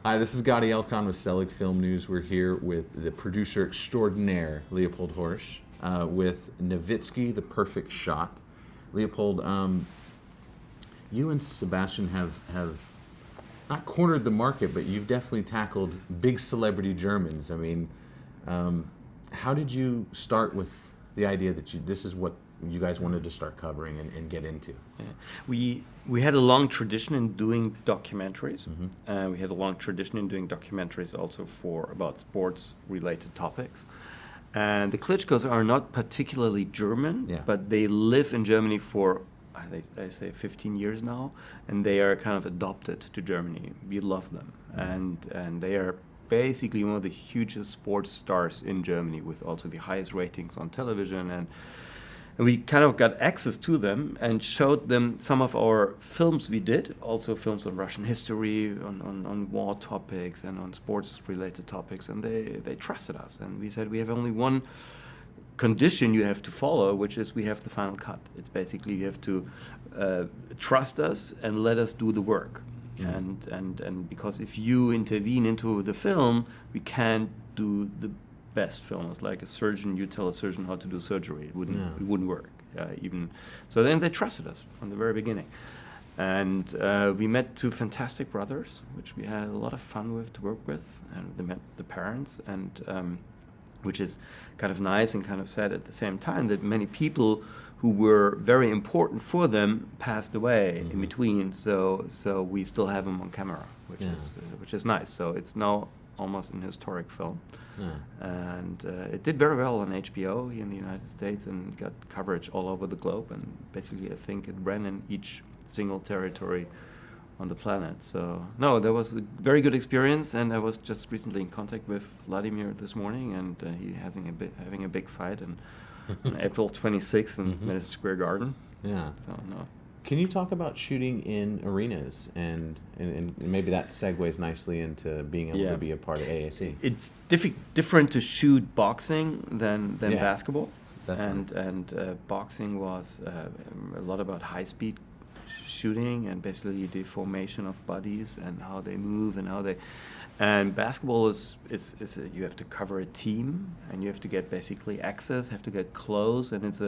Hi, this is Gadi Elkan with Selig Film News. We're here with the producer extraordinaire, Leopold Hoesch, with NOWITSKI, The Perfect Shot. Leopold, you and Sebastian have not cornered the market, but you've definitely tackled big celebrity Germans. I mean, how did you start with the idea that this is what you guys wanted to start covering and get into? Yeah. We had a long tradition in doing documentaries. We had a long tradition in doing documentaries also about sports-related topics. And the Klitschkos are not particularly German, but they live in Germany for, I say, 15 years now, and they are kind of adopted to Germany. We love them, and they are basically one of the hugest sports stars in Germany, with also the highest ratings on television. And we kind of got access to them and showed them some of our films we did, also films on Russian history, on war topics and on sports-related topics, and they trusted us. And we said, we have only one condition you have to follow, which is we have the final cut. It's basically you have to trust us and let us do the work. And because if you intervene into the film, we can't do the best film. It's like a surgeon, you tell a surgeon how to do surgery. It wouldn't work. Even so, then they trusted us from the very beginning. And we met two fantastic brothers, which we had a lot of fun with to work with. And they met the parents, and which is kind of nice and kind of sad at the same time, that many people who were very important for them passed away in between. So we still have them on camera, which is nice. So it's now almost an historic film. And it did very well on HBO here in the United States and got coverage all over the globe. And basically, I think it ran in each single territory on the planet. So no, that was a very good experience. And I was just recently in contact with Vladimir this morning, and he having a big fight on April 26th in Madison Square Garden. Yeah. So no. Can you talk about shooting in arenas, and maybe that segues nicely into being able to be a part of AAC? It's different to shoot boxing than basketball, Definitely. and boxing was a lot about high-speed shooting and basically the formation of bodies and how they move and basketball is you have to cover a team and you have to get basically access, have to get close, and it's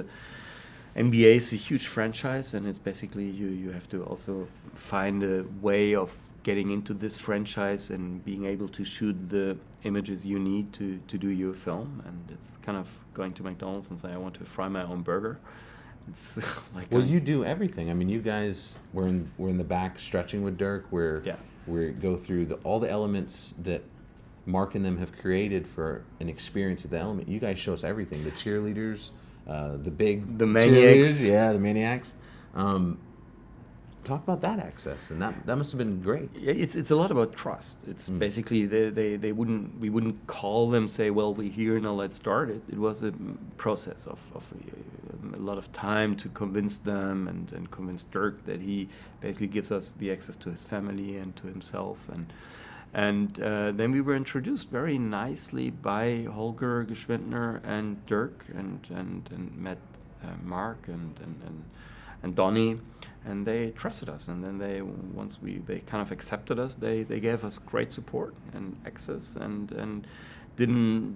NBA is a huge franchise, and it's basically you have to also find a way of getting into this franchise and being able to shoot the images you need to do your film. And it's kind of going to McDonald's and say, I want to fry my own burger. It's like you do everything. I mean, you guys were in the back stretching with Dirk, where we go through all the elements that Mark and them have created for an experience of the element. You guys show us everything. The cheerleaders. The maniacs. Yeah, the maniacs. Talk about that access, and that must have been great. Yeah, it's a lot about trust. It's basically we wouldn't call them, say, well, we're here now, let's start it. It was a process of a lot of time to convince them and convince Dirk that he basically gives us the access to his family and to himself. And then we were introduced very nicely by Holger, Geschwindner, and Dirk, and met Mark and Donnie, and they trusted us. And then once they kind of accepted us, they gave us great support and access, and didn't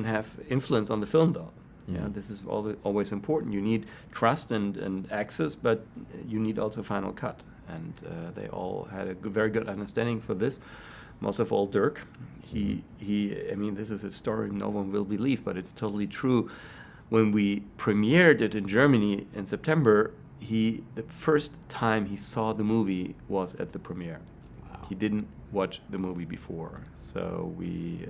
have influence on the film though. Yeah, this is always important. You need trust and access, but you need also final cut. And they all had a very good understanding for this. Most of all, Dirk. I mean, this is a story no one will believe, but it's totally true. When we premiered it in Germany in September, the first time he saw the movie was at the premiere. Wow. He didn't watch the movie before, so he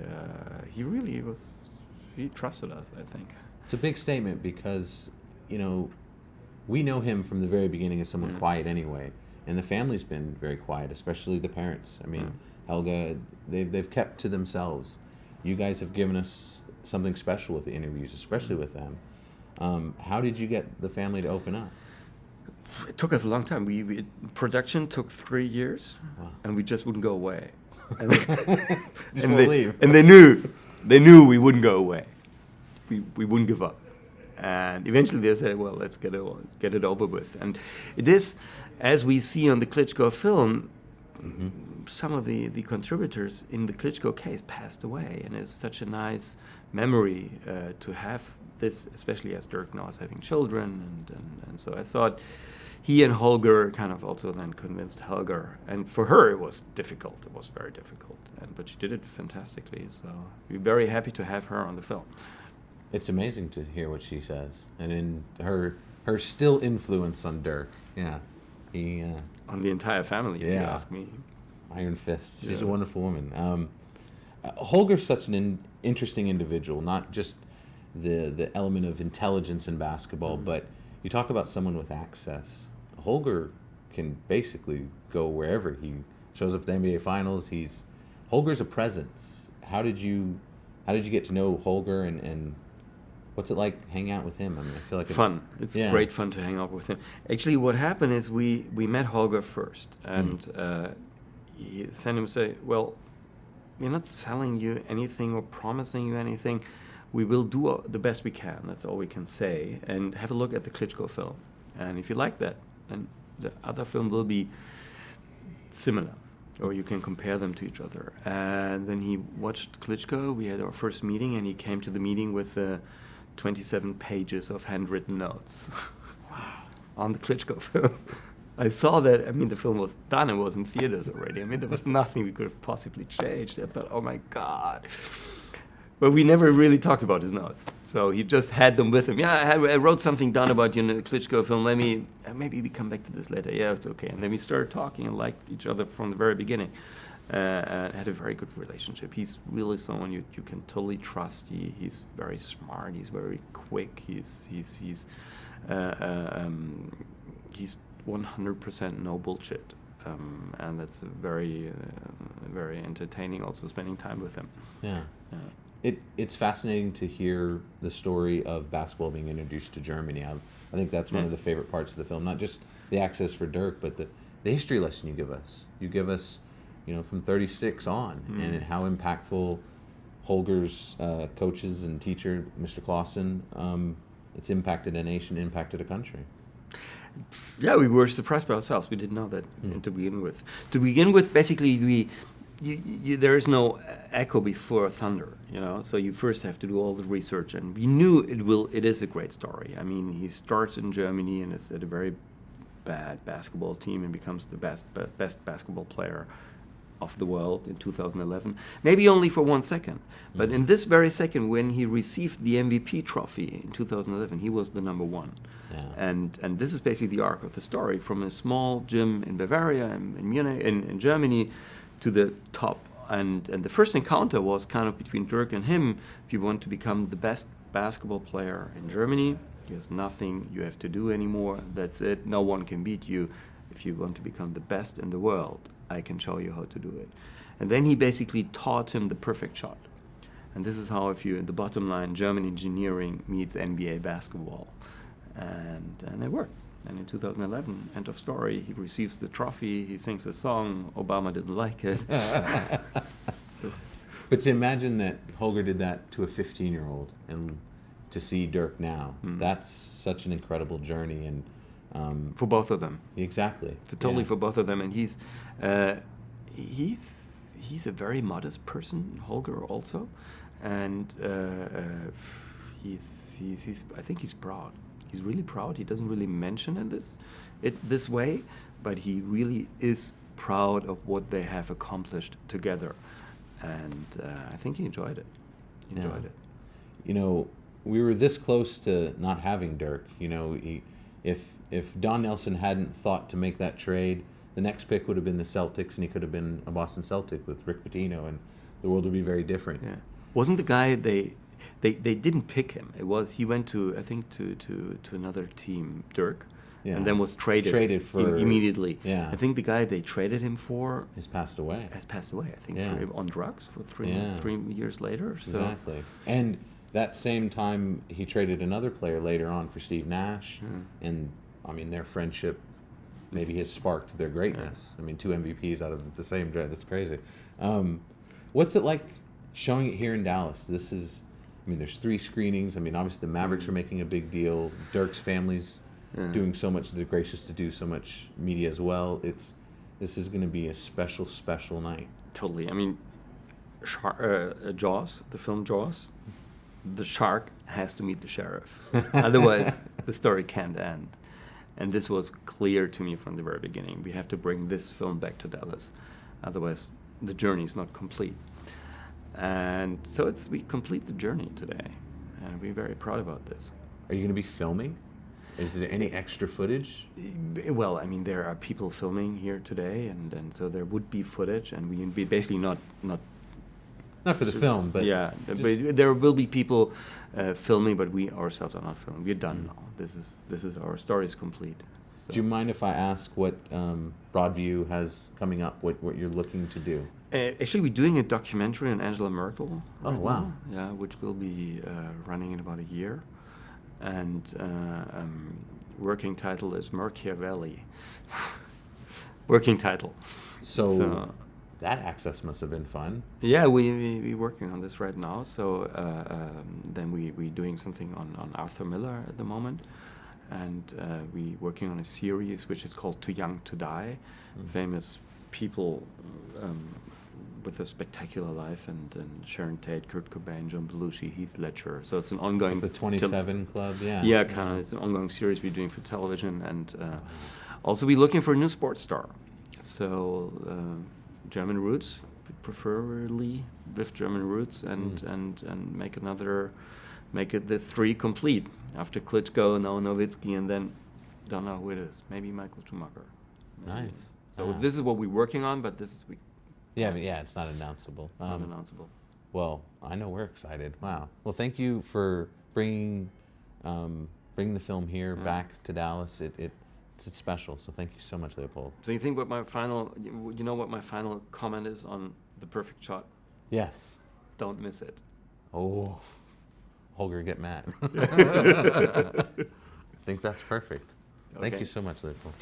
trusted us, I think. It's a big statement because, we know him from the very beginning as someone quiet anyway. And the family's been very quiet, especially the parents. I mean, Helga, they've kept to themselves. You guys have given us something special with the interviews, especially with them. How did you get the family to open up? It took us a long time. Production took 3 years, and we just wouldn't go away. And they knew we wouldn't go away. We wouldn't give up. And eventually they said, well, let's get it over with. And it is, as we see on the Klitschko film, some of the contributors in the Klitschko case passed away, and it's such a nice memory to have this, especially as Dirk now is having children, and so I thought he and Holger kind of also then convinced Holger, and for her it was difficult. It was very difficult, but she did it fantastically. So we're very happy to have her on the film. It's amazing to hear what she says, and in her still influence on Dirk. Yeah, he on the entire family, if you ask me. Iron fist. She's a wonderful woman. Holger's such an interesting individual, not just the element of intelligence in basketball, but you talk about someone with access. Holger can basically go wherever. He shows up at the NBA Finals. Holger's a presence. How did you get to know Holger, and what's it like hanging out with him? I mean, I feel like fun. It's great fun to hang out with him. Actually, what happened is we met Holger first, and he sent him say, "Well, we're not selling you anything or promising you anything. We will do the best we can. That's all we can say. And have a look at the Klitschko film. And if you like that, then the other film will be similar, or you can compare them to each other." And then he watched Klitschko. We had our first meeting, and he came to the meeting with 27 pages of handwritten notes on the Klitschko film. I saw that. I mean, the film was done. It was in theaters already. I mean, there was nothing we could have possibly changed. I thought, oh my God. But we never really talked about his notes. So he just had them with him. Yeah, I wrote something down about the Klitschko film. Maybe we come back to this later. Yeah, it's okay. And then we started talking and liked each other from the very beginning. Had a very good relationship. He's really someone you can totally trust. He's very smart. He's very quick. He's 100% no bullshit. And that's very entertaining. Also spending time with him. Yeah. It's fascinating to hear the story of basketball being introduced to Germany. I think that's one of the favorite parts of the film. Not just the access for Dirk, but the history lesson you give us. You give us, from 36 on, and how impactful Holger's coaches and teacher, Mr. Clausen, it's impacted a nation, impacted a country. Yeah, we were surprised by ourselves. We didn't know that to begin with. To begin with, basically, there is no echo before thunder, So you first have to do all the research, and we knew it is a great story. I mean, he starts in Germany and is at a very bad basketball team and becomes the best basketball player of the world in 2011. Maybe only for 1 second, but in this very second, when he received the MVP trophy in 2011, he was the number one. Yeah. And this is basically the arc of the story, from a small gym in Bavaria and in Munich, in Germany, to the top. And the first encounter was kind of between Dirk and him. If you want to become the best basketball player in Germany, there's nothing you have to do anymore. That's it. No one can beat you. If you want to become the best in the world, I can show you how to do it. And then he basically taught him the perfect shot. And this is how, if you, in the bottom line, German engineering meets NBA basketball. And it worked. And in 2011, end of story, he receives the trophy, he sings a song, Obama didn't like it. But to imagine that Holger did that to a 15-year-old, and to see Dirk now, that's such an incredible journey. And for both of them. Exactly. Totally for both of them. And he's a very modest person, Holger also. And I think he's proud. He's really proud. He doesn't really mention it this way, but he really is proud of what they have accomplished together, and I think he enjoyed it. We were this close to not having Dirk. If Don Nelson hadn't thought to make that trade, the next pick would have been the Celtics, and he could have been a Boston Celtic with Rick Pitino, and the world would be very different. Yeah. Wasn't the guy They didn't pick him. He went to another team, Dirk, and then was traded for immediately. Yeah. I think the guy they traded him for has passed away. I think on drugs for 3 years later. So. Exactly. And that same time, he traded another player later on for Steve Nash, and I mean their friendship maybe has sparked their greatness. I mean, 2 MVPs out of the same draft. That's crazy. What's it like showing it here in Dallas? There's 3 screenings. Obviously the Mavericks are making a big deal. Dirk's family's doing so much. They're gracious to do so much media as well. this is going to be a special, special night. Totally. I mean, Jaws, the film Jaws, the shark has to meet the sheriff. Otherwise, the story can't end. And this was clear to me from the very beginning. We have to bring this film back to Dallas. Otherwise, the journey is not complete. And so we complete the journey today. And we're very proud about this. Are you going to be filming? Is there any extra footage? Well, I mean, there are people filming here today, and so there would be footage, and we'd be basically not for the film, but yeah, but there will be people filming, but we ourselves are not filming. We're done now. This is our story is complete. So. Do you mind if I ask what Broadview has coming up? What you're looking to do? Actually, we're doing a documentary on Angela Merkel. Oh, wow! Now, yeah, which will be running in about a year, and working title is Machiavelli. Working title. So that access must have been fun. Yeah, we're working on this right now. So then we're doing something on Arthur Miller at the moment. And we're working on a series which is called Too Young to Die. Famous people with a spectacular life, and Sharon Tate, Kurt Cobain, John Belushi, Heath Ledger. So it's an ongoing... The 27 Club, yeah. Yeah, kind of. It's an ongoing series we're doing for television. And also we're looking for a new sports star. So... German roots, preferably with German roots, and make it the three complete. After Klitschko, now NOWITSKI, and then don't know who it is. Maybe Michael Schumacher. Nice. So this is what we're working on, but this is Yeah, it's not announceable. It's not announceable. Well, I know we're excited. Wow. Well, thank you for bringing the film here back to Dallas. It's special, so thank you so much, Leopold. So you think what my final comment is on The Perfect Shot? Yes. Don't miss it. Oh, Holger, get mad. I think that's perfect. Okay. Thank you so much, Leopold.